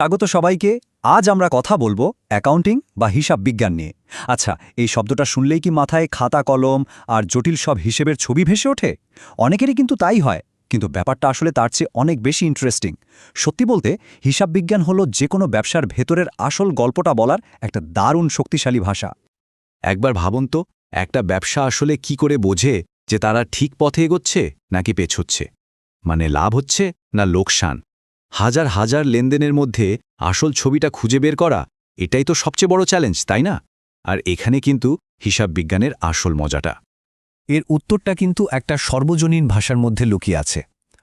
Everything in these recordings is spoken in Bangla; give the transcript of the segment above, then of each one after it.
স্বাগত সবাইকে। আজ আমরা কথা বলবো অ্যাকাউন্টিং বা হিসাব বিজ্ঞান নিয়ে। আচ্ছা, এই শব্দটা শুনলেই কি মাথায় খাতা কলম আর জটিল সব হিসেবের ছবি ভেসে ওঠে? অনেকেরই কিন্তু তাই হয়, কিন্তু ব্যাপারটা আসলে তার চেয়ে অনেক বেশি ইন্টারেস্টিং। সত্যি বলতে, হিসাব বিজ্ঞান হলো যে কোনো ব্যবসার ভেতরের আসল গল্পটা বলার একটা দারুণ শক্তিশালী ভাষা। একবার ভাবুন তো, একটা ব্যবসা আসলে কি করে বোঝে যে তারা ঠিক পথে এগোচ্ছে নাকি পেছোচ্ছে, মানে লাভ হচ্ছে না লোকসান। হাজার হাজার লেনদেনের মধ্যে আসল ছবিটা খুঁজে বের করা, এটাই তো সবচেয়ে বড় চ্যালেঞ্জ, তাই না? আর এখানে কিন্তু হিসাব বিজ্ঞানের আসল মজাটা। এর উত্তরটা কিন্তু একটা সর্বজনীন ভাষার মধ্যে লুকিয়ে আছে,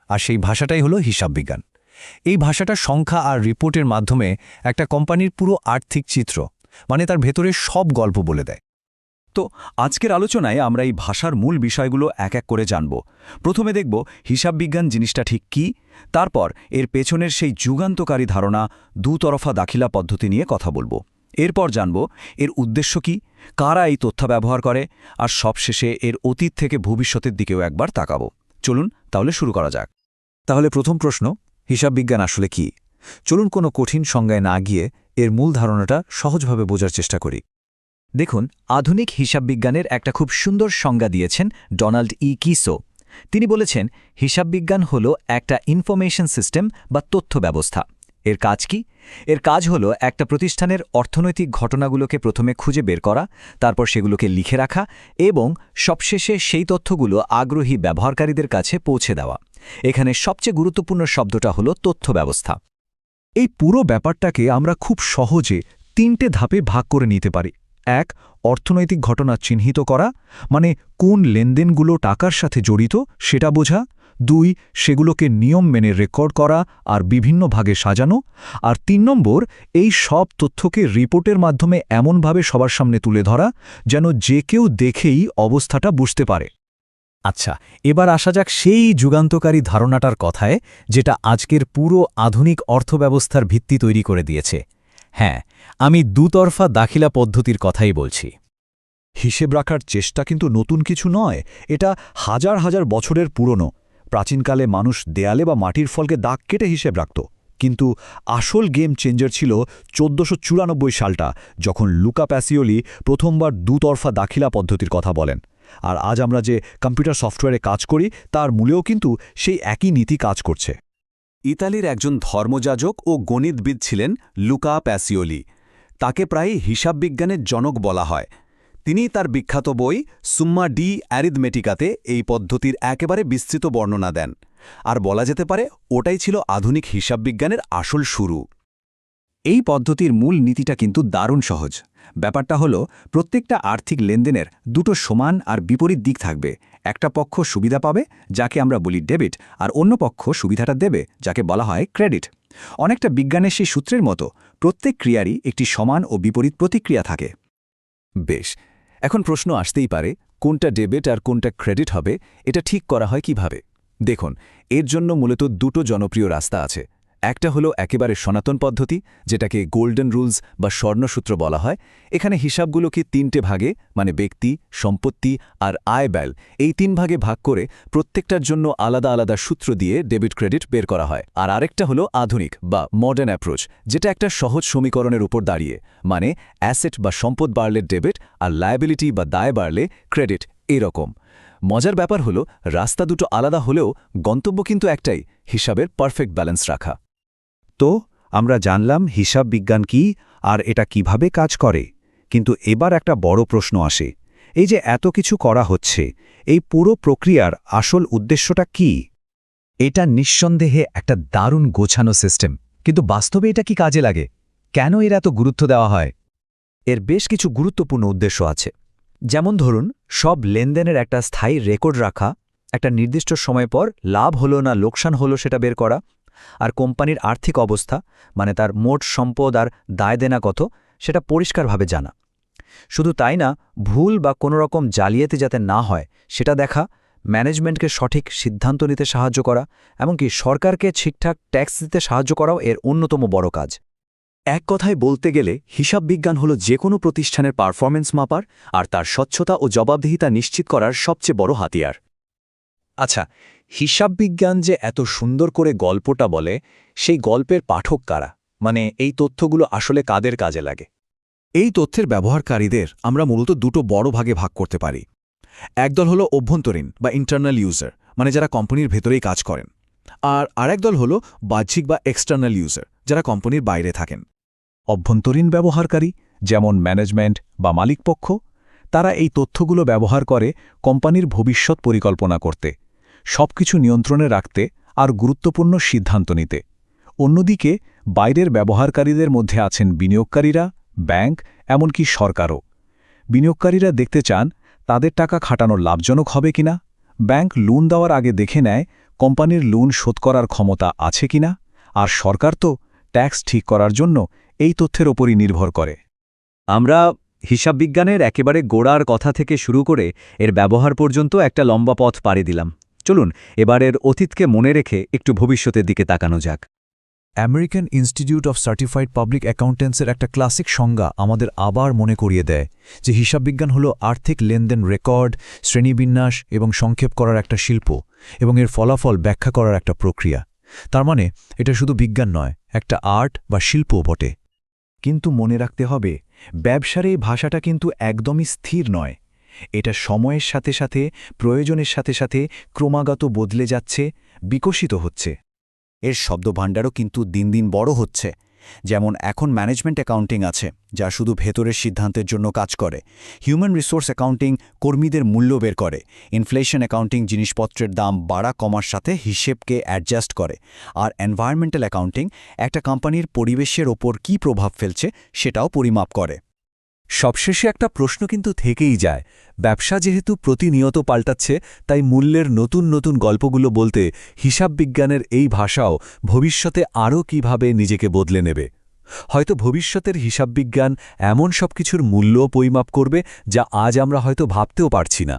আর সেই ভাষাটাই হলো হিসাব বিজ্ঞান। এই ভাষাটা সংখ্যা আর রিপোর্টের মাধ্যমে একটা কোম্পানির পুরো আর্থিক চিত্র, মানে তার ভেতরে সব গল্প বলে দেয়। তো আজকের আলোচনায় আমরা এই ভাষার মূল বিষয়গুলো এক এক করে জানব। প্রথমে দেখব হিসাব বিজ্ঞান জিনিসটা ঠিক কী, তারপর এর পেছনের সেই যুগান্তকারী ধারণা দুতরফা দাখিলা পদ্ধতি নিয়ে কথা বলবো। এরপর জানব এর উদ্দেশ্য কী, কারা এই তথ্য ব্যবহার করে, আর সবশেষে এর অতীত থেকে ভবিষ্যতের দিকেও একবার তাকাবো। চলুন তাহলে শুরু করা যাক। তাহলে প্রথম প্রশ্ন, হিসাব বিজ্ঞান আসলে কি? চলুন কোনো কঠিন সংজ্ঞায় না গিয়ে এর মূল ধারণাটা সহজভাবে বোঝার চেষ্টা করি। দেখুন, আধুনিক হিসাববিজ্ঞানের একটা খুব সুন্দর সংজ্ঞা দিয়েছেন ডোনাল্ড কিসো। তিনি বলেছেন, হিসাববিজ্ঞান হল একটা ইনফরমেশন সিস্টেম বা তথ্য ব্যবস্থা। এর কাজ কি? এর কাজ হলো একটা প্রতিষ্ঠানের অর্থনৈতিক ঘটনাগুলোকে প্রথমে খুঁজে বের করা, তারপর সেগুলোকে লিখে রাখা এবং সবশেষে সেই তথ্যগুলো আগ্রহী ব্যবহারকারীদের কাছে পৌঁছে দেওয়া। এখানে সবচেয়ে গুরুত্বপূর্ণ শব্দটা হলো তথ্য ব্যবস্থা। এই পুরো ব্যাপারটাকে আমরা খুব সহজে 3টে ধাপে ভাগ করে নিতে পারি। 1. অর্থনৈতিক ঘটনা চিহ্নিত করা, মানে কোন লেনদেনগুলো টাকার সাথে জড়িত সেটা বোঝা। 2. সেগুলোকে নিয়ম মেনে রেকর্ড করা আর বিভিন্ন ভাগে সাজানো। আর 3 নম্বর, এই সব তথ্যকে রিপোর্টের মাধ্যমে এমনভাবে সবার সামনে তুলে ধরা যেন যে কেউ দেখেই অবস্থাটা বুঝতে পারে। আচ্ছা, এবার আসা যাক সেই যুগান্তকারী ধারণাটার কথায়, যেটা আজকের পুরো আধুনিক অর্থব্যবস্থার ভিত্তি তৈরি করে দিয়েছে। হ্যাঁ, আমি দুতরফা দাখিলা পদ্ধতির কথাই বলছি। হিসেব রাখার চেষ্টা কিন্তু নতুন কিছু নয়, এটা হাজার হাজার বছরের পুরনো। প্রাচীনকালে মানুষ দেয়ালে বা মাটির ফলকে দাগ কেটে হিসেব রাখত, কিন্তু আসল গেম চেঞ্জার ছিল 1494 সালটা, যখন লুকা প্যাসিওলি প্রথমবার দুতরফা দাখিলা পদ্ধতির কথা বলেন। আর আজ আমরা যে কম্পিউটার সফটওয়্যারে কাজ করি, তার মূলেও কিন্তু সেই একই নীতি কাজ করছে। ইতালির একজন ধর্মযাজক ও গণিতবিদ ছিলেন লুকা প্যাসিওলি। তাকে প্রায় হিসাব বিজ্ঞানের জনক বলা হয়। তিনি তার বিখ্যাত বই সুম্মা ডি অ্যারিথমেটিকাতে এই পদ্ধতির একেবারে বিস্তৃত বর্ণনা দেন। আর বলা যেতে পারে ওটাই ছিল আধুনিক হিসাব বিজ্ঞানের আসল শুরু। এই পদ্ধতির মূল নীতিটা কিন্তু দারুণ সহজ। ব্যাপারটা হলো, প্রত্যেকটা আর্থিক লেনদেনের দুটো সমান আর বিপরীত দিক থাকবে। একটা পক্ষ সুবিধা পাবে, যাকে আমরা বলি ডেবিট, আর অন্য পক্ষ সুবিধাটা দেবে, যাকে বলা হয় ক্রেডিট। অনেকটা বিজ্ঞানের সেই সূত্রের মতো প্রত্যেক ক্রিয়ারই একটি সমান ও বিপরীত প্রতিক্রিয়া থাকে। বেশ, এখন প্রশ্ন আসতেই পারে, কোনটা ডেবিট আর কোনটা ক্রেডিট হবে, এটা ঠিক করা হয় কিভাবে? দেখুন, এর জন্য মূলত দুটো জনপ্রিয় রাস্তা আছে। একটা হলো একেবারে সনাতন পদ্ধতি, যেটাকে গোল্ডেন রুলস বা স্বর্ণসূত্র বলা হয়। এখানে হিসাবগুলোকে 3টে ভাগে, মানে ব্যক্তি, সম্পত্তি আর আয় ব্যয়, এই 3 ভাগে ভাগ করে প্রত্যেকটার জন্য আলাদা আলাদা সূত্র দিয়ে ডেবিট ক্রেডিট বের করা হয়। আর আরেকটা হলো আধুনিক বা মডার্ন অ্যাপ্রোচ, যেটা একটা সহজ সমীকরণের উপর দাঁড়িয়ে, মানে অ্যাসেট বা সম্পদ বাড়লে ডেবিট আর লায়াবিলিটি বা দায় বাড়লে ক্রেডিট, এরকম। মজার ব্যাপার হলো, রাস্তা দুটো আলাদা হলেও গন্তব্য কিন্তু একটাই, হিসাবের পারফেক্ট ব্যালেন্স রাখা। তো আমরা জানলাম হিসাব বিজ্ঞান কি আর এটা কিভাবে কাজ করে, কিন্তু এবার একটা বড় প্রশ্ন আসে। এই যে এত কিছু করা হচ্ছে, এই পুরো প্রক্রিয়ার আসল উদ্দেশ্যটা কি? এটা নিঃসন্দেহে একটা দারুণ গোছানো সিস্টেম, কিন্তু বাস্তবে এটা কি কাজে লাগে? কেন এর এত গুরুত্ব দেওয়া হয়? এর বেশ কিছু গুরুত্বপূর্ণ উদ্দেশ্য আছে। যেমন ধরুন, সব লেনদেনের একটা স্থায়ী রেকর্ড রাখা, একটা নির্দিষ্ট সময় পর লাভ হলো না লোকসান হলো সেটা বের করা, আর কোম্পানির আর্থিক অবস্থা, মানে তার মোট সম্পদ আর দায় দেনা কত, সেটা পরিষ্কারভাবে জানা। শুধু তাই না, ভুল বা কোনো রকম জালিয়াতি যাতে না হয় সেটা দেখা, ম্যানেজমেন্টকে সঠিক সিদ্ধান্ত নিতে সাহায্য করা, এমনকি সরকারকে ঠিকঠাক ট্যাক্স দিতে সাহায্য করাও এর অন্যতম বড় কাজ। এক কথায় বলতে গেলে, হিসাব বিজ্ঞান হলো যে কোনো প্রতিষ্ঠানের পারফরম্যান্স মাপার আর তার স্বচ্ছতা ও জবাবদিহিতা নিশ্চিত করার সবচেয়ে বড় হাতিয়ার। আচ্ছা, হিসাব বিজ্ঞান যে এত সুন্দর করে গল্পটা বলে, সেই গল্পের পাঠক কারা? মানে এই তথ্যগুলো আসলে কাদের কাজে লাগে? এই তথ্যের ব্যবহারকারীদের আমরা মূলত দুটো বড় ভাগে ভাগ করতে পারি। একদল হলো অভ্যন্তরীণ বা ইন্টারনাল ইউজার, মানে যারা কোম্পানির ভেতরেই কাজ করেন। আর আরেক দল হলো বাহ্যিক বা এক্সটার্নাল ইউজার, যারা কোম্পানির বাইরে থাকেন। অভ্যন্তরীণ ব্যবহারকারী যেমন ম্যানেজমেন্ট বা মালিকপক্ষ, তারা এই তথ্যগুলো ব্যবহার করে কোম্পানির ভবিষ্যৎ পরিকল্পনা করতে, সবকিছু নিয়ন্ত্রণে রাখতে আর গুরুত্বপূর্ণ সিদ্ধান্ত নিতে। অন্যদিকে বাইরের ব্যবহারকারীদের মধ্যে আছেন বিনিয়োগকারীরা, ব্যাংক, এমনকি সরকারও। বিনিয়োগকারীরা দেখতে চান তাদের টাকা খাটানো লাভজনক হবে কিনা, ব্যাংক লোন দেওয়ার আগে দেখে নেয় কোম্পানির লোন শোধ করার ক্ষমতা আছে কিনা, আর সরকার তো ট্যাক্স ঠিক করার জন্য এই তথ্যের ওপরই নির্ভর করে। আমরা হিসাববিজ্ঞানের একেবারে গোড়ার কথা থেকে শুরু করে এর ব্যবহার পর্যন্ত একটা লম্বা পথ পাড়ি দিলাম। চলুন এবারের অতীতকে মনে রেখে একটু ভবিষ্যতের দিকে তাকানো যাক। American Institute of Certified Public অ্যাকাউন্ট্যান্টসের একটা ক্লাসিক সংজ্ঞা আমাদের আবার মনে করিয়ে দেয় যে হিসাববিজ্ঞান হল আর্থিক লেনদেন রেকর্ড, শ্রেণীবিন্যাস এবং সংক্ষেপ করার একটা শিল্প, এবং এর ফলাফল ব্যাখ্যা করার একটা প্রক্রিয়া। তার মানে এটা শুধু বিজ্ঞান নয়, একটা আর্ট বা শিল্পও বটে। কিন্তু মনে রাখতে হবে, ব্যবসার এই ভাষাটা কিন্তু একদমই স্থির নয়। এটা সময়ের সাথে সাথে, প্রয়োজনের সাথে সাথে ক্রমাগত বদলে যাচ্ছে, বিকশিত হচ্ছে। এর শব্দভাণ্ডারও কিন্তু দিন দিন বড় হচ্ছে। যেমন এখন ম্যানেজমেন্ট অ্যাকাউন্টিং আছে, যা শুধু ভেতরের সিদ্ধান্তের জন্য কাজ করে। হিউম্যান রিসোর্স অ্যাকাউন্টিং কর্মীদের মূল্য বের করে। ইনফ্লেশন অ্যাকাউন্টিং জিনিসপত্রের দাম বাড়া কমার সাথে হিসেবকে অ্যাডজাস্ট করে। আর এনভায়রনমেন্টাল অ্যাকাউন্টিং একটা কোম্পানির পরিবেশের ওপর কী প্রভাব ফেলছে সেটাও পরিমাপ করে। সবশেষে একটা প্রশ্ন কিন্তু থেকেই যায়, ব্যবসা যেহেতু প্রতিনিয়ত পাল্টাচ্ছে, তাই মূল্যের নতুন নতুন গল্পগুলো বলতে হিসাববিজ্ঞানের এই ভাষাও ভবিষ্যতে আরও কিভাবে নিজেকে বদলে নেবে। হয়তো ভবিষ্যতের হিসাববিজ্ঞান এমন সব কিছুর মূল্যও পরিমাপ করবে যা আজ আমরা হয়তো ভাবতেও পারছি না।